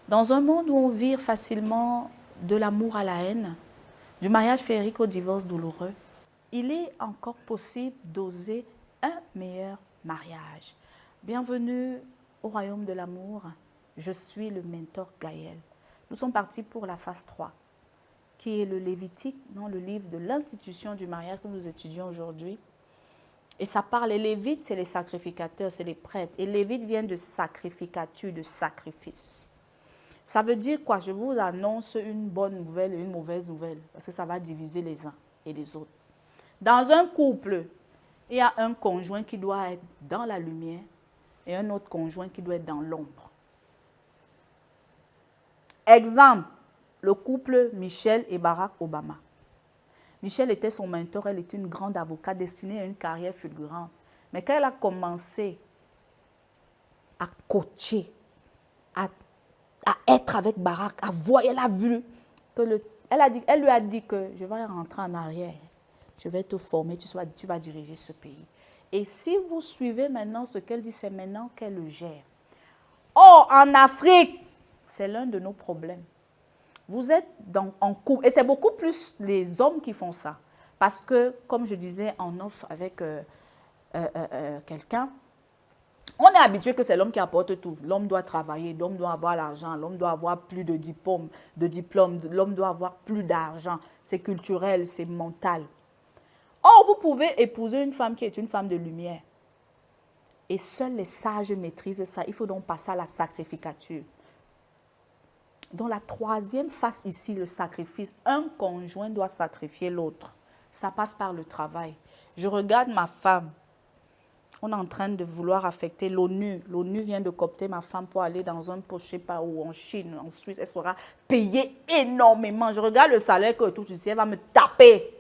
Dans un monde où on vire facilement de l'amour à la haine, du mariage féerique au divorce douloureux, il est encore possible d'oser un meilleur mariage. Bienvenue au royaume de l'amour. Je suis le mentor Gaël. Nous sommes partis pour la phase 3, qui est le Lévitique, dans le livre de l'institution du mariage que nous étudions aujourd'hui. Et ça parle, les Lévites, c'est les sacrificateurs, c'est les prêtres. Et Lévite vient de sacrificature, de sacrifice. Ça veut dire quoi? Je vous annonce une bonne nouvelle et une mauvaise nouvelle, parce que ça va diviser les uns et les autres. Dans un couple, il y a un conjoint qui doit être dans la lumière et un autre conjoint qui doit être dans l'ombre. Exemple, le couple Michelle et Barack Obama. Michelle était son mentor, elle était une grande avocate destinée à une carrière fulgurante. Mais quand elle a commencé à coacher, à être avec Barack, à voir, elle a vu que elle lui a dit que je vais rentrer en arrière, je vais te former, tu vas diriger ce pays. Et si vous suivez maintenant ce qu'elle dit, c'est maintenant qu'elle le gère. Oh, en Afrique, c'est l'un de nos problèmes. Vous êtes en couple, et c'est beaucoup plus les hommes qui font ça. Parce que, comme je disais en off avec quelqu'un, on est habitué que c'est l'homme qui apporte tout. L'homme doit travailler, l'homme doit avoir l'argent, l'homme doit avoir plus de diplômes, l'homme doit avoir plus d'argent. C'est culturel, c'est mental. Or, vous pouvez épouser une femme qui est une femme de lumière. Et seuls les sages maîtrisent ça. Il faut donc passer à la sacrificature. Dans la troisième phase ici, le sacrifice, un conjoint doit sacrifier l'autre. Ça passe par le travail. Je regarde ma femme. On est en train de vouloir affecter l'ONU. L'ONU vient de coopter ma femme pour aller dans un poste, je ne sais pas où, en Chine, en Suisse. Elle sera payée énormément. Je regarde le salaire que tout ceci, elle va me taper.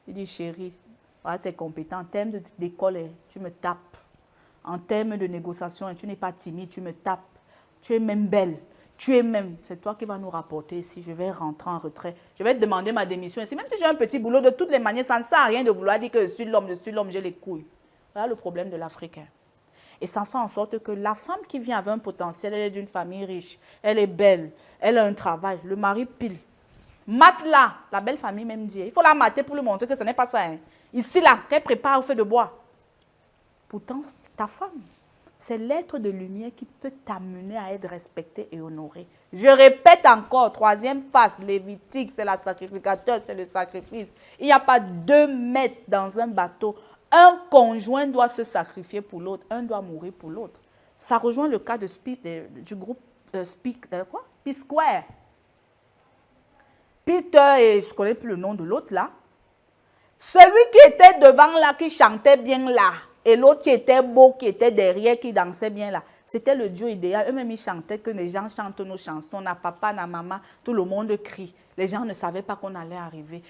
Je dis, chérie, voilà, tu es compétent. En termes d'école, tu me tapes. En termes de négociation, tu n'es pas timide, tu me tapes. Tu es même belle. C'est toi qui vas nous rapporter ici, je vais rentrer en retrait. Je vais te demander ma démission ici. Même si j'ai un petit boulot, de toutes les manières, ça ne sert à rien de vouloir dire que je suis l'homme, j'ai les couilles. Voilà le problème de l'Africain. Et ça fait en sorte que la femme qui vient avec un potentiel, elle est d'une famille riche, elle est belle, elle a un travail, le mari pile. Mate-la, la belle famille même dit, il faut la mater pour lui montrer que ce n'est pas ça. Hein. Ici, là, qu'elle prépare au feu de bois. Pourtant, ta femme, c'est l'être de lumière qui peut t'amener à être respecté et honoré. Je répète encore, troisième phase, lévitique, c'est la sacrificateur, c'est le sacrifice. Il n'y a pas 2 mètres dans un bateau. Un conjoint doit se sacrifier pour l'autre, un doit mourir pour l'autre. Ça rejoint le cas du groupe P-Square. Peter et je ne connais plus le nom de l'autre là. Celui qui était devant là, qui chantait bien là, et l'autre qui était beau, qui était derrière, qui dansait bien là. C'était le duo idéal. Eux-mêmes, ils chantaient que les gens chantent nos chansons. Na papa, na maman, tout le monde crie. Les gens ne savaient pas qu'on allait arriver.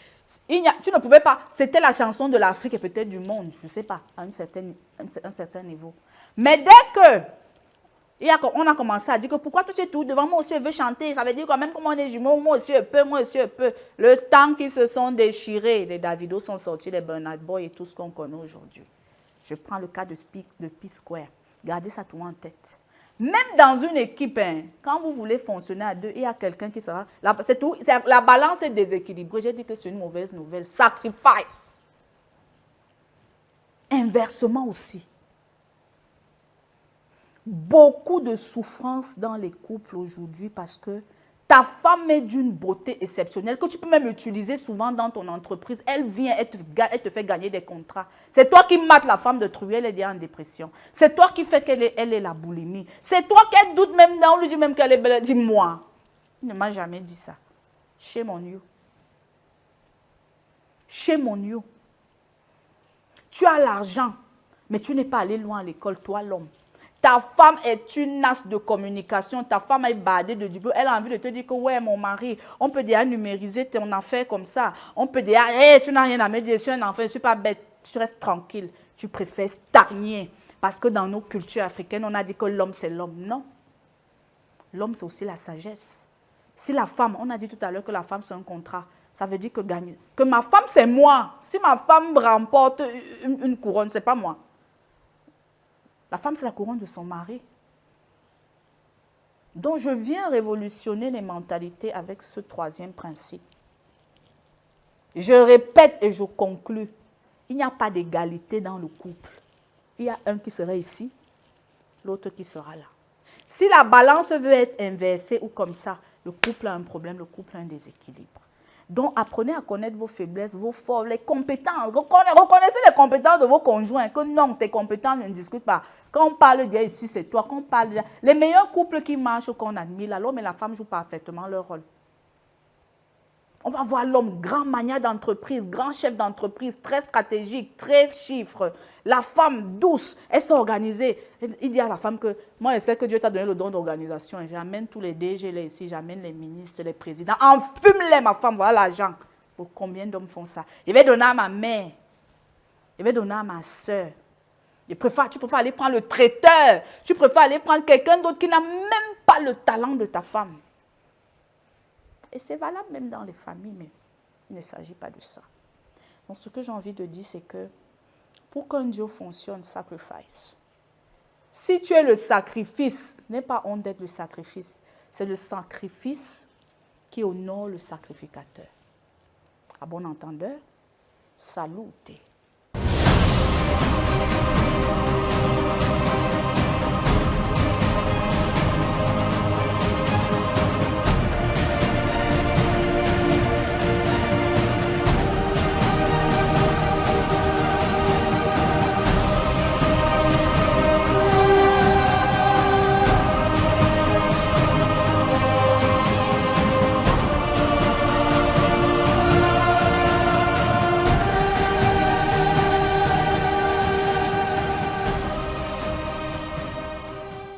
Tu ne pouvais pas. C'était la chanson de l'Afrique et peut-être du monde, je ne sais pas, à un certain niveau. Mais dès que on a commencé à dire que pourquoi tu es tout devant moi aussi, je veux chanter. Ça veut dire quand même comme on est jumeaux, moi aussi je peux, moi aussi je peux. Le temps qu'ils se sont déchirés, les Davido sont sortis, les Bernard Boy et tout ce qu'on connaît aujourd'hui. Je prends le cas de P-Square. Gardez ça tout en tête. Même dans une équipe, hein, quand vous voulez fonctionner à 2, il y a quelqu'un qui sera... C'est tout, la balance est déséquilibrée. J'ai dit que c'est une mauvaise nouvelle. Sacrifice. Inversement aussi. Beaucoup de souffrance dans les couples aujourd'hui parce que ta femme est d'une beauté exceptionnelle que tu peux même utiliser souvent dans ton entreprise. Elle vient, elle te fait gagner des contrats. C'est toi qui mates la femme de truie, elle est en dépression. C'est toi qui fais qu'elle est la boulimie. C'est toi qui doute même, on lui dit même qu'elle est belle. Dis-moi. Il ne m'a jamais dit ça. Shame on you. Shame on you. Tu as l'argent, mais tu n'es pas allé loin à l'école, toi l'homme. Ta femme est une as de communication. Ta femme est bardée de diplôme. Elle a envie de te dire que, ouais, mon mari, on peut déjà numériser ton affaire comme ça. On peut dire, hey, tu n'as rien à me dire, je suis un enfant, je ne suis pas bête. Tu restes tranquille. Tu préfères stagner. Parce que dans nos cultures africaines, on a dit que l'homme, c'est l'homme. Non. L'homme, c'est aussi la sagesse. Si la femme, on a dit tout à l'heure que la femme, c'est un contrat. Ça veut dire que ma femme, c'est moi. Si ma femme remporte une couronne, ce n'est pas moi. La femme, c'est la couronne de son mari. Donc, je viens révolutionner les mentalités avec ce troisième principe. Je répète et je conclus. Il n'y a pas d'égalité dans le couple. Il y a un qui serait ici, l'autre qui sera là. Si la balance veut être inversée ou comme ça, le couple a un problème, le couple a un déséquilibre. Donc, apprenez à connaître vos faiblesses, vos forces, les compétences. Reconnaissez les compétences de vos conjoints. Que non, tes compétences ne discutent pas. Quand on parle de ici, c'est toi. Quand on parle de... Les meilleurs couples qui marchent, qu'on admire, l'homme et la femme jouent parfaitement leur rôle. On va voir l'homme, grand mania d'entreprise, grand chef d'entreprise, très stratégique, très chiffre. La femme douce, elle s'est organisée. Il dit à la femme que, moi je sais que Dieu t'a donné le don d'organisation. J'amène tous les DG là ici, j'amène les ministres, les présidents. Enfume-les ma femme, voilà l'argent. Pour combien d'hommes font ça? Je vais donner à ma mère. Je vais donner à ma soeur. Tu préfères aller prendre le traiteur. Tu préfères aller prendre quelqu'un d'autre qui n'a même pas le talent de ta femme. Et c'est valable même dans les familles, mais il ne s'agit pas de ça. Donc ce que j'ai envie de dire, c'est que pour qu'un Dieu fonctionne, sacrifice. Si tu es le sacrifice, ce n'est pas honte d'être le sacrifice, c'est le sacrifice qui honore le sacrificateur. À bon entendeur, salute.